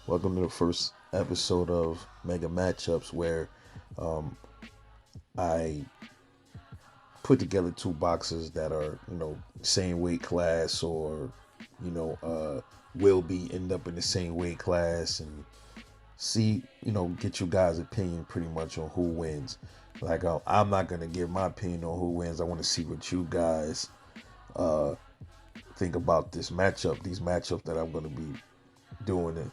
Welcome to the first episode of Mega Matchups, where um, I put together two boxers that are, same weight class or, you know, uh, will be end up in the same weight class and see, get you guys' opinion pretty much on who wins. Like, I'm not going to give my opinion on who wins. I want to see what you guys uh, think about these matchups that I'm going to be doing it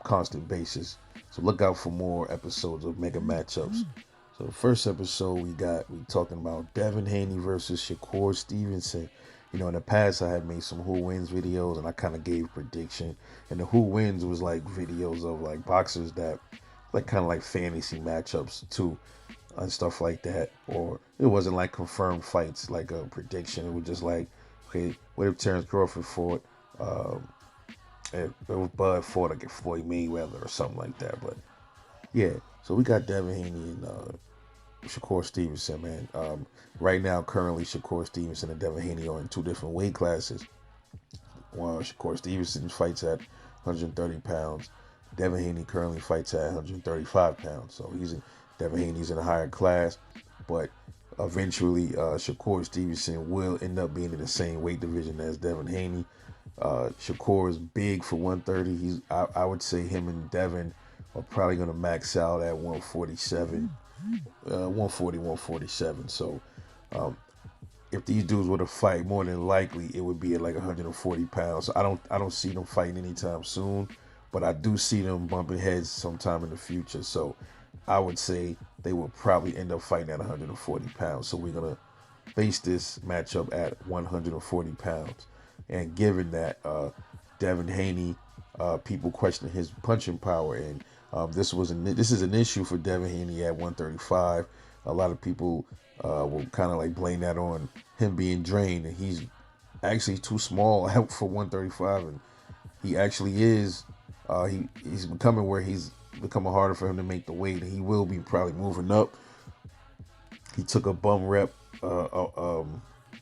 constant basis. So look out for more episodes of Mega Matchups. So the first episode we talking about Devin Haney versus Shakur Stevenson. In the past I had made some who wins videos and I kind of gave prediction. And the who wins was like videos of like boxers that like kind of like fantasy matchups too and stuff like that. Or it wasn't like confirmed fights like a prediction. It was just like, okay, what if Terrence Crawford fought? It was Bud fought against Floyd Mayweather or something like that. But yeah, so we got Devin Haney and Shakur Stevenson, man. Right now, currently, Shakur Stevenson and Devin Haney are in two different weight classes. While Shakur Stevenson fights at 130 pounds, Devin Haney currently fights at 135 pounds. So Devin Haney's in a higher class, but eventually, Shakur Stevenson will end up being in the same weight division as Devin Haney. Shakur is big for 130. I would say him and Devin are probably going to max out at 147, 140, 147. So um, if these dudes were to fight, more than likely it would be at like 140 pounds. So I don't see them fighting anytime soon, but I do see them bumping heads sometime in the future. So I would say they will probably end up fighting at 140 pounds. So we're gonna base this matchup at 140 pounds. And given that Devin Haney, people question his punching power, and this is an issue for Devin Haney at 135. A lot of people will kind of like blame that on him being drained, and he's actually too small for 135, and he actually is. He's becoming where he's becoming harder for him to make the weight, and he will be probably moving up. He took a bum rep, a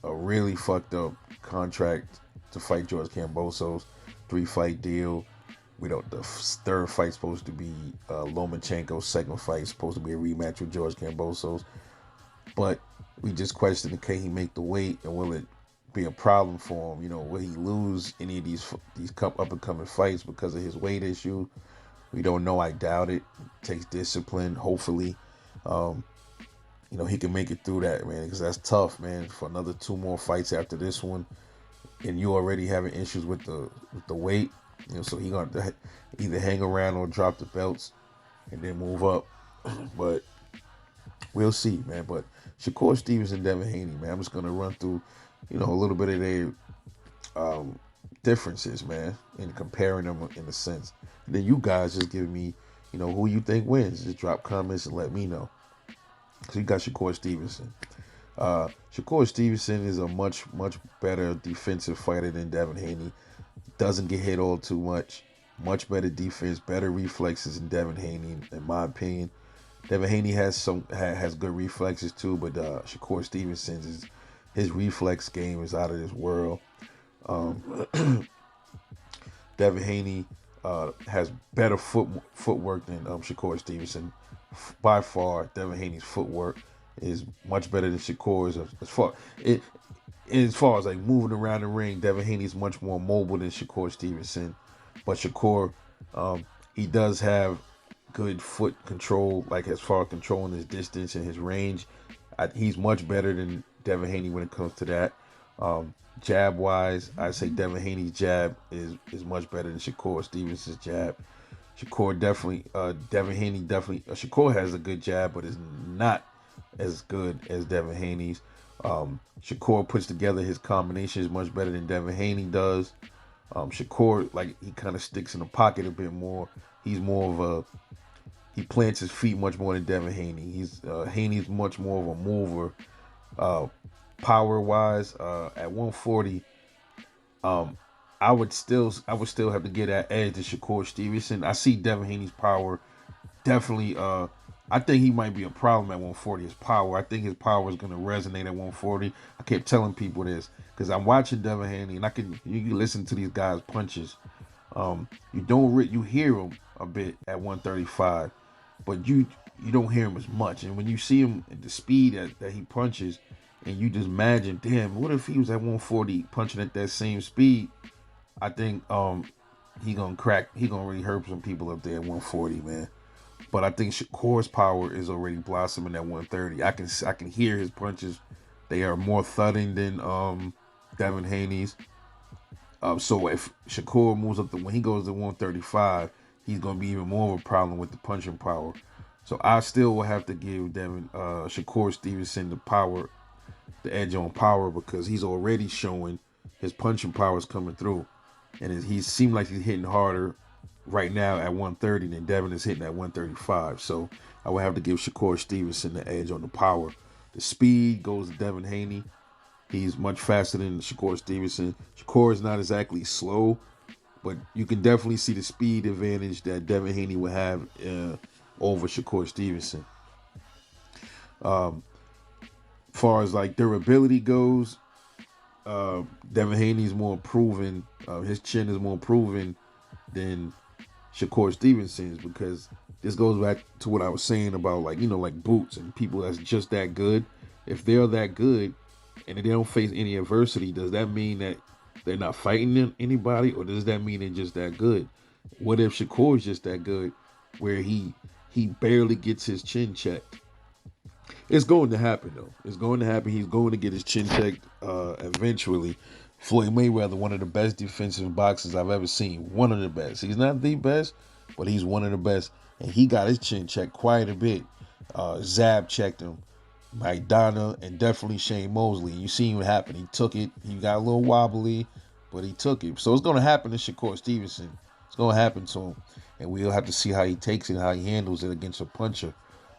really fucked up contract to fight George Kambosos, 3-fight deal. We don't. The third fight supposed to be Lomachenko's second fight, supposed to be a rematch with George Kambosos. But we just questioned, can he make the weight, and will it be a problem for him? Will he lose any of these up and coming fights because of his weight issue? We don't know. I doubt it. It takes discipline. Hopefully, um, he can make it through that, man, because that's tough, man. For another two more fights after this one, and you already having issues with the weight, so he gonna either hang around or drop the belts and then move up. But we'll see, man. But Shakur Stevens and Devin Haney, man, I'm just gonna run through, a little bit of their differences, man, and comparing them in a sense. And then you guys just give me, who you think wins. Just drop comments and let me know. So you got Shakur Stevenson. Shakur Stevenson is a much better defensive fighter than Devin Haney. Doesn't get hit all too much. Much better defense, better reflexes than Devin Haney, in my opinion. Devin Haney has good reflexes too, but Shakur Stevenson's his reflex game is out of this world. Um, Devin Haney has better footwork than Shakur Stevenson. By far, Devin Haney's footwork is much better than Shakur's. As far as like moving around the ring, Devin Haney is much more mobile than Shakur Stevenson. But Shakur, he does have good foot control, like as far as controlling his distance and his range. He's much better than Devin Haney when it comes to that. Jab wise, I say Devin Haney's jab is much better than Shakur Stevenson's jab. Devin Haney definitely, Shakur has a good jab, but is not as good as Devin Haney's. Shakur puts together his combinations much better than Devin Haney does. Shakur, like, he kind of sticks in the pocket a bit more. He plants his feet much more than Devin Haney. Haney's much more of a mover. Power wise, at 140, I would still have to get that edge to Shakur Stevenson. I see Devin Haney's power definitely. I think he might be a problem at 140. His power. I think his power is going to resonate at 140. I kept telling people this because I'm watching Devin Haney, and you can listen to these guys' punches. You hear them. a bit at 135, but you don't hear him as much. And when you see him at the speed that he punches, and you just imagine, damn, what if he was at 140 punching at that same speed? I think he gonna crack. He gonna really hurt some people up there at 140, man. But I think Shakur's power is already blossoming at 130. I can hear his punches. They are more thudding than Devin Haney's. So if Shakur moves up to when he goes to 135, he's gonna be even more of a problem with the punching power. So I still will have to give Devin Shakur Stevenson the edge on power, because he's already showing his punching power is coming through, and he seemed like he's hitting harder right now at 130 than Devin is hitting at 135. So I would have to give Shakur Stevenson the edge on the power. The speed goes to Devin Haney. He's much faster than Shakur Stevenson. Shakur is not exactly slow, but you can definitely see the speed advantage that Devin Haney would have over Shakur Stevenson. Far as like durability goes, Devin Haney's more proven. His chin is more proven than Shakur Stevenson's, because this goes back to what I was saying about, like, like boots and people that's just that good. If they're that good and they don't face any adversity, does that mean that they're not fighting anybody, or does that mean they're just that good? What if Shakur's just that good where he barely gets his chin checked? It's going to happen, though. It's going to happen. He's going to get his chin checked eventually. Floyd Mayweather, one of the best defensive boxers I've ever seen. One of the best. He's not the best, but he's one of the best. And he got his chin checked quite a bit. Zab checked him. Maidana, and definitely Shane Mosley. You see what happened. He took it. He got a little wobbly, but he took it. So it's going to happen to Shakur Stevenson. It's going to happen to him. And we'll have to see how he takes it, how he handles it against a puncher.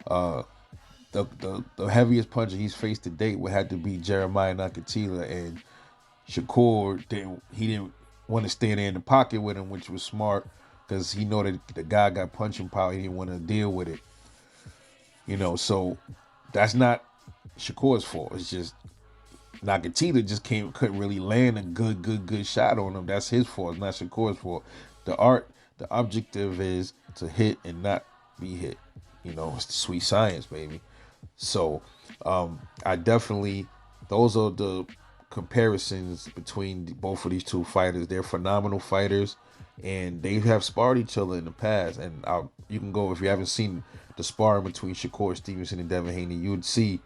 The heaviest puncher he's faced to date would have to be Jeremiah Nakatila, and Shakur didn't want to stand there in the pocket with him, which was smart, because he know that the guy got punching power. He didn't want to deal with it. So that's not Shakur's fault. It's just Nakatila just couldn't really land a good shot on him. That's his fault. It's not Shakur's fault. The objective is to hit and not be hit. It's the sweet science, baby. So I definitely, those are the comparisons between both of these two fighters. They're phenomenal fighters, and they have sparred each other in the past. And you can go, if you haven't seen the sparring between Shakur Stevenson and Devin Haney, you would see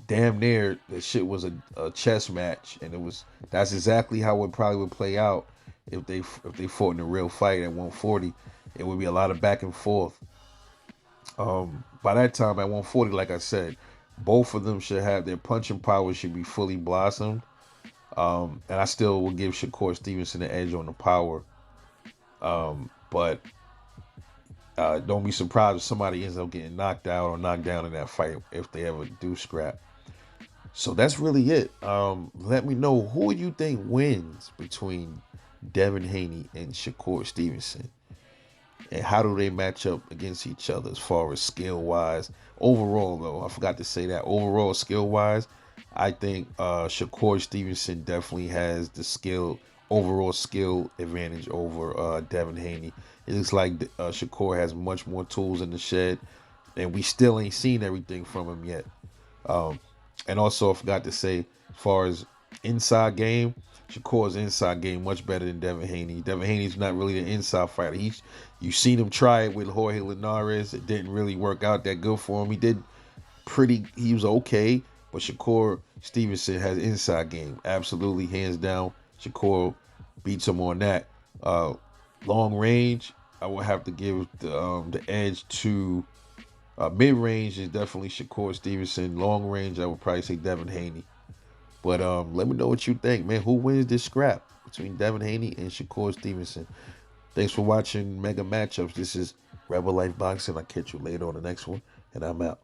damn near that shit was a chess match, and that's exactly how it probably would play out if they fought in a real fight at 140. It would be a lot of back and forth. By that time at 140, like I said, both of them should have their punching power should be fully blossomed. And I still will give Shakur Stevenson the edge on the power. But don't be surprised if somebody ends up getting knocked out or knocked down in that fight if they ever do scrap. So that's really it. Let me know, who you think wins between Devin Haney and Shakur Stevenson, and how do they match up against each other as far as skill-wise? Overall, though, I forgot to say that. Overall, skill-wise, I think Shakur Stevenson definitely has the overall skill advantage over Devin Haney. It looks like Shakur has much more tools in the shed, and we still ain't seen everything from him yet. And also, I forgot to say, as far as inside game, Shakur's inside game much better than Devin Haney. Devin Haney's not really an inside fighter. You've seen him try it with Jorge Linares. It didn't really work out that good for him. He was okay, but Shakur Stevenson has inside game. Absolutely, hands down, Shakur beats him on that. Long range, I will have to give the edge to mid range is definitely Shakur Stevenson. Long range, I would probably say Devin Haney. But let me know what you think, man. Who wins this scrap between Devin Haney and Shakur Stevenson? Thanks for watching Mega Matchups. This is Rebel Life Boxing. I'll catch you later on the next one, and I'm out.